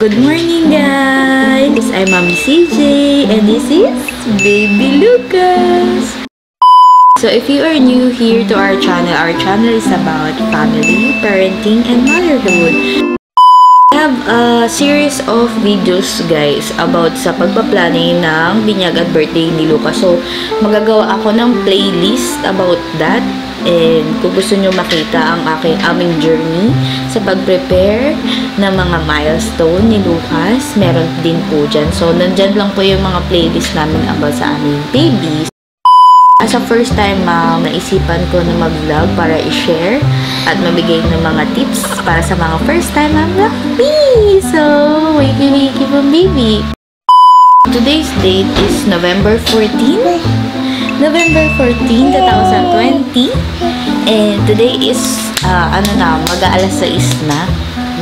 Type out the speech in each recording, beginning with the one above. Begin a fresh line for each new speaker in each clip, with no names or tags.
Good morning, guys! I'm Mommy CJ, and this is Baby Lucas. So, if you are new here to our channel is about family, parenting, and motherhood. I have a series of videos, guys, about sa pagpa-planning ng binyag at birthday ni Lucas. So, magagawa ako ng playlist about that. And kung gusto nyo makita ang aming journey sa pag-prepare ng mga milestone ni Lucas, meron din po dyan. So, nandyan lang po yung mga playlist namin about sa aming babies. As a first time, naisipan ko na mag-vlog para i-share at mabigay ng mga tips para sa mga first time vloggy. So, wakey po, baby. Today's date is November 14, 2020. And today is, mag-aalas 6 na.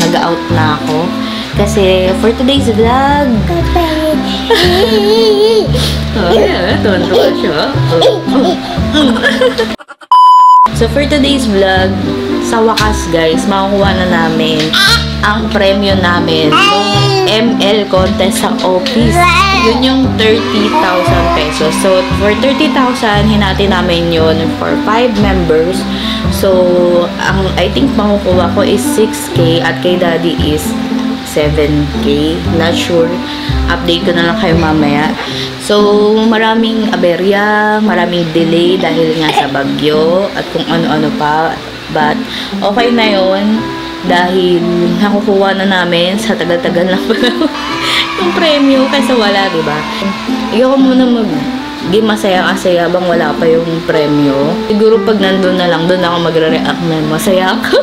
Nag-out na ako. Kasi, for today's vlog, tuwan-tuwa siya. So, for today's vlog, sa wakas, guys, makukuha na namin ang premyo namin ng ML contest sa office. Yun yung 30,000 pesos. So, for 30,000, hinati namin yun for 5 members. So, I think makukuha ko is 6K at kay daddy is 7K. Not sure. Update ko na lang kayo mamaya. So, maraming aberya, maraming delay dahil nga sa bagyo at kung ano-ano pa. But, okay na yun dahil nakukuha na namin sa tagal-tagal na pala yung premyo kaysa wala, diba? Ikaw ko muna mag-game masaya kasi habang wala pa yung premyo. Siguro pag nandun na lang, doon ako magre-react na masaya ako.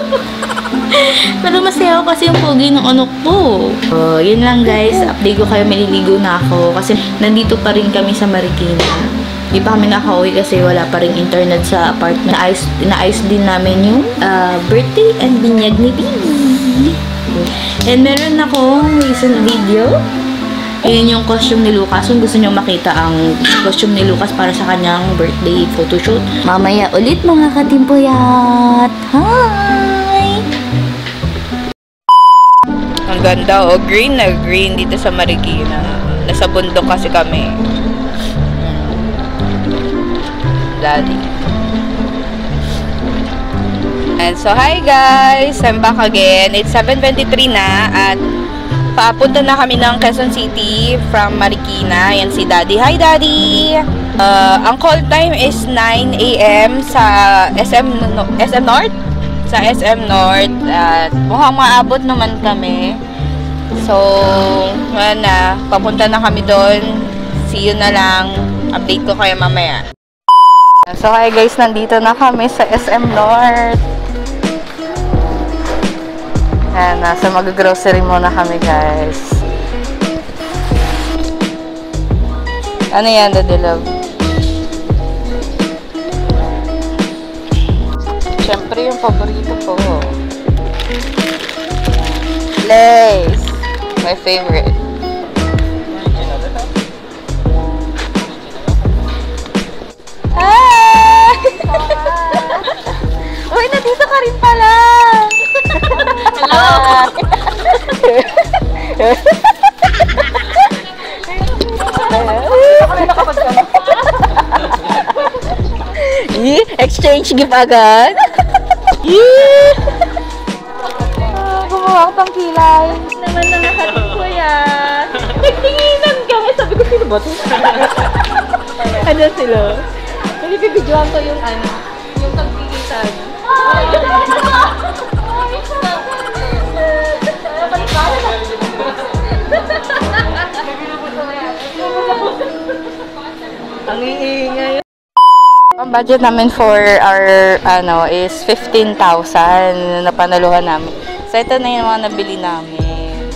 Pero masaya ako kasi yung pogi ng anak ko. Yun lang, guys. Update ko kayo, maliligo na ako kasi nandito pa rin kami sa Marikina. Di pa kami nakauwi kasi wala pa rin internet sa apartment. Inaayos din namin yung birthday and binyag ni Bibi. And meron akong recent video. Yun yung costume ni Lucas. Kung gusto nyo makita ang costume ni Lucas para sa kanyang birthday photoshoot. Mamaya ulit mga katimpuyat. Hi! Ang ganda, oh. Green na green dito sa Marikina. Nasa bundok kasi kami. Daddy. And so, hi guys! I'm back again. It's 7:23 na at papunta na kami ng Quezon City from Marikina. Yan si Daddy. Hi, Daddy! Ang call time is 9 AM sa SM North? Sa SM North. At mukhang maabot naman kami. So, papunta na kami doon. See you na lang. Update ko kayo mamaya. So, hi guys, nandito na kami sa SM North. Ayan, nasa mag-grocery muna kami, guys. Ano yan, Daddy Love? Siyempre, yung paborito ko. Lace! My favorite. Uy, nandito ka rin pala! Hello! Exchange gift agad? Gumawa ko pang kilay. Naman nakakating ko yan. Nagtinginan kami. Sabi ko, sino ba ito? Ano sila? Nagpipidyoan ko yung yung tagkikita niya. Ay! Ang iingay. Ang budget namin for our is 15,000 na panaluhan namin. So ito na yung mga nabili namin.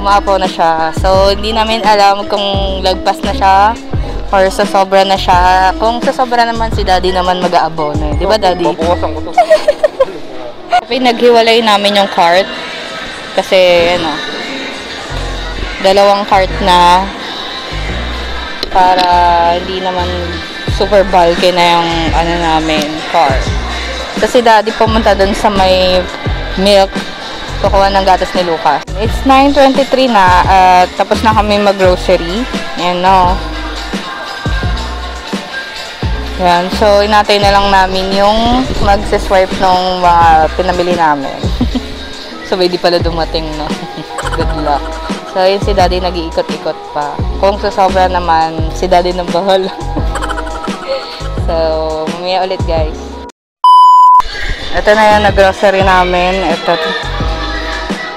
Umaapaw na siya. So hindi namin alam kung lagpas na siya or sasobra na siya. Kung sasobra naman si Daddy naman mag-aabono. Di ba, Daddy?
Babawasan ko to.
Pinaghiwalay namin yung cart. Kasi, dalawang cart na para hindi naman super bulky na yung namin car. Kasi Daddy pumunta dun sa may milk Kukuha ng gatas ni Lucas. It's 9:23 na at tapos na kami mag-grocery. Yan, no. Yan. So, inatay na lang namin yung mag-swipe ng mga pinamili namin. So, di pala dumating, no. Good luck. So, yun si Daddy nag-iikot-ikot pa. Kung sasobra naman, si Daddy nang bahala. So, mamaya ulit, guys. Ito na yung nag-grocery namin. Ito.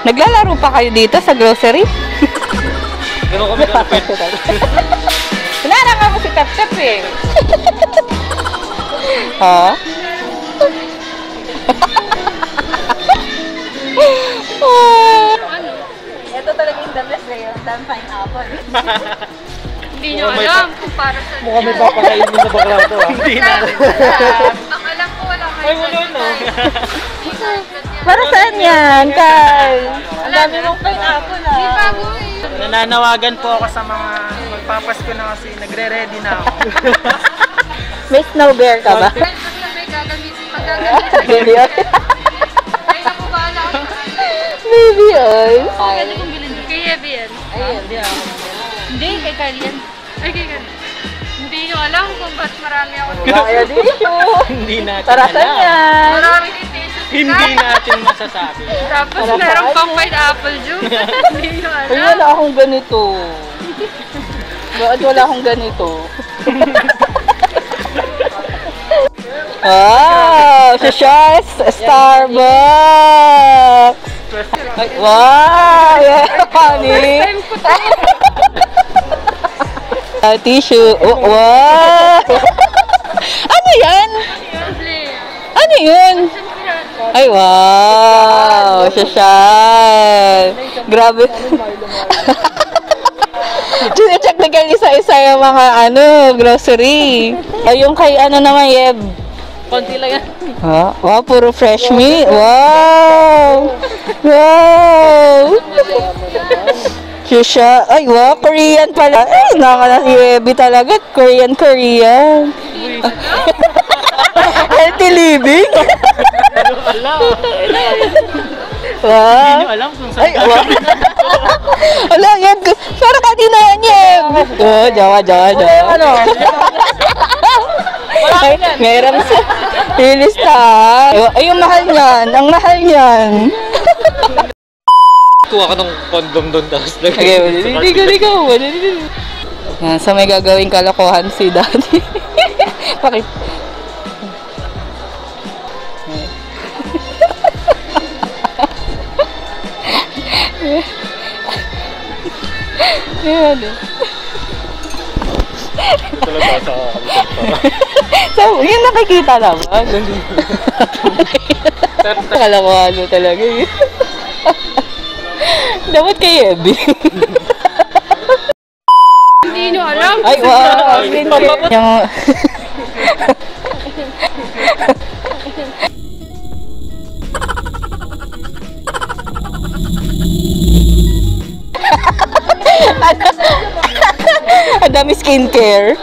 Naglalaro pa kayo dito sa grocery?
Gano'n kami kalapit.
Hinara nga mo si Tap-Tap eh. Ha? Ito talaga yung the best eh. Yung pineapple.
Hindi nyo alam kung para sa...
Mukhang may papakainin na bakla ito ah. Hindi na.
Ang alam ko wala kayo.
Ay, wala no.
Para saan yan, Kyle? Ang dami mong pineapple ah.
Di bago eh.
Nananawagan po ako sa mga magpapasko na kasi nagre-ready na ako.
May snow bear ka ba?
Ay, basta may gagamitin. Pag-gagamitin.
Baby oil.
Ay, naku ba alam?
Baby oil.
Pwede kong bilhin. Kay Heavy yan.
Ayun.
Hindi, kay Carl yan. Ay, kay Carl. Hindi nyo alam kung ba't marami ako dito.
Kaya dito.
Hindi natin
Para saan
alam.
yan?
Marami dito yung
Hindi natin masasabi.
Tapos meron pang pineapple juice. Hindi nyo
Ay,
alam.
wala akong ganito. Bakit wala akong ganito? Wow! Shashas! Starbucks! Ay, wow! Yeah, honey! Tissue! Oh, wow! Ano yan? Ano yun? Ay, wow! Shashas! Grabe! Check na kayo isa-isa yung mga grocery. Ay, yung kay naman, Yeb.
Konti lang yan.
Ha? Wow, puro fresh meat. Wow! Wow! Shusha. Ay, wow, Korean pala. Ay, nakaka-Yebi talaga. Korean. Healthy living. Wow.
Hindi nyo alam kung saan
Ay, wow. Wala, yan. Parang kanina yan, Yeb. Oh, jawa. Ay, meron sa listahan. Ay, yung mahal niyan. Ang mahal niyan.
kuha ka ng condom doon tapos
Okay, ligaw. Yan, so may gagawing kalokohan si Daddy. Bakit? Yan.
Ito lang sa
So, yun nakikita naman. Kalokohan mo talaga yun. Dapat kay Ebi.
Hindi nyo alam.
Ay, wow. Yung... Ang dami skincare.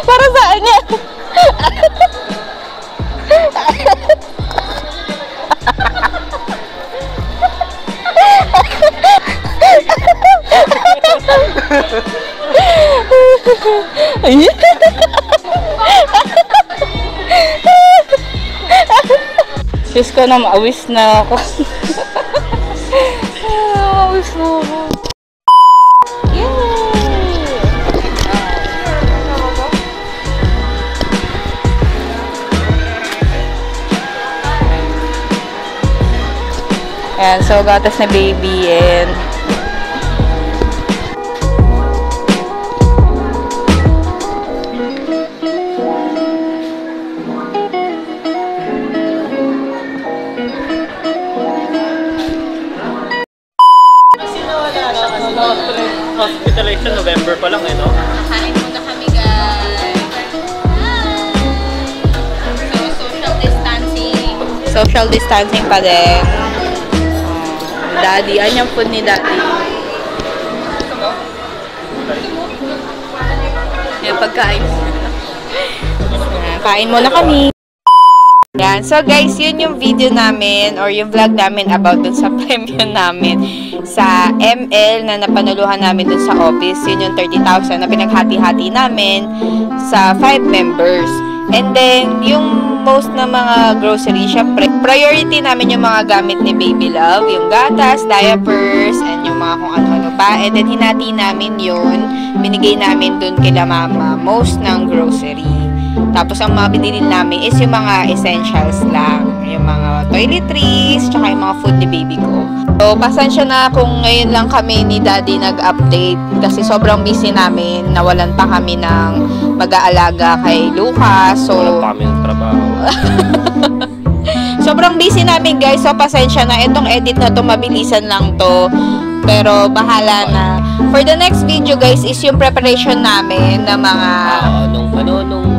Para saan yan? Diyos ko na, maawis na ako. Maawis na ako. Ayan, so gatas na baby and
hospitalization November pa lang no?
Nakain muna kami, guys. So, social distancing.
social distancing pa din. Daddy, anyang food ni Daddy. pagkain. Kain muna kami. Yan. So guys, yun yung video namin or yung vlog namin about dun sa premyo namin sa ML na napanuluhan namin dun sa office. Yun yung 30,000 na pinaghati-hati namin sa 5 members. And then, yung most na mga grocery, syempre, priority namin yung mga gamit ni Baby Love, yung gatas, diapers, and yung mga kung ano-ano pa. And then, hinati namin yun. Binigay namin dun kila mama, most ng grocery. Tapos, ang mga binili namin is yung mga essentials lang. Yung mga toiletries, tsaka yung mga food ni baby ko. So, pasensya na kung ngayon lang kami ni Daddy nag-update. Kasi sobrang busy namin. Nawalan pa kami ng mag-aalaga kay Lucas. So,
Wala pa kami ng trabaho.
sobrang busy namin, guys. So, pasensya na. Itong edit na to, mabilisan lang to. Pero, bahala na. For the next video, guys, is yung preparation namin ng mga...
nung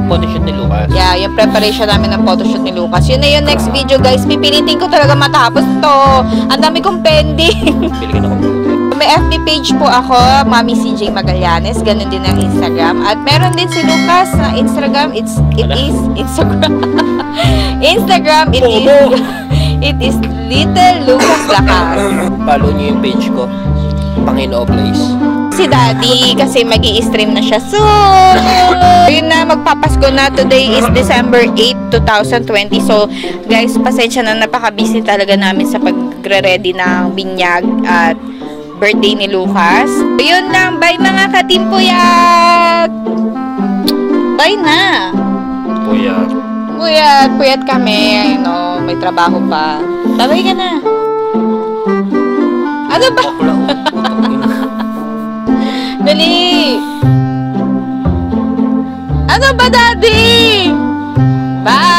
photoshoot ni Lucas.
Yeah, yung preparation namin ng photoshoot ni Lucas. Yun na yung next video, guys. Pipilitin ko talaga matapos to. Ang dami kong pending.
Bili ka na computer.
May FB page po ako, Mami CJ Magallanes. Ganun din ang Instagram. At meron din si Lucas na Instagram. It is Instagram. Instagram, it is Little Lucas Lakas.
Follow niyo yung page ko. Panginoon Place.
Si Daddy kasi magi-stream na siya soon. Yun na, magpapasko na. Today is December 8, 2020. So, guys, pasensya na, napaka-busy talaga namin sa pagre-ready ng binyag at birthday ni Lucas. Yun lang. Bye mga katimpuyat! Bye na! Puyat kami. Ayun, may trabaho pa. Bye ka na. Ano ba? Dali! Ano ba, Daddy? Bye!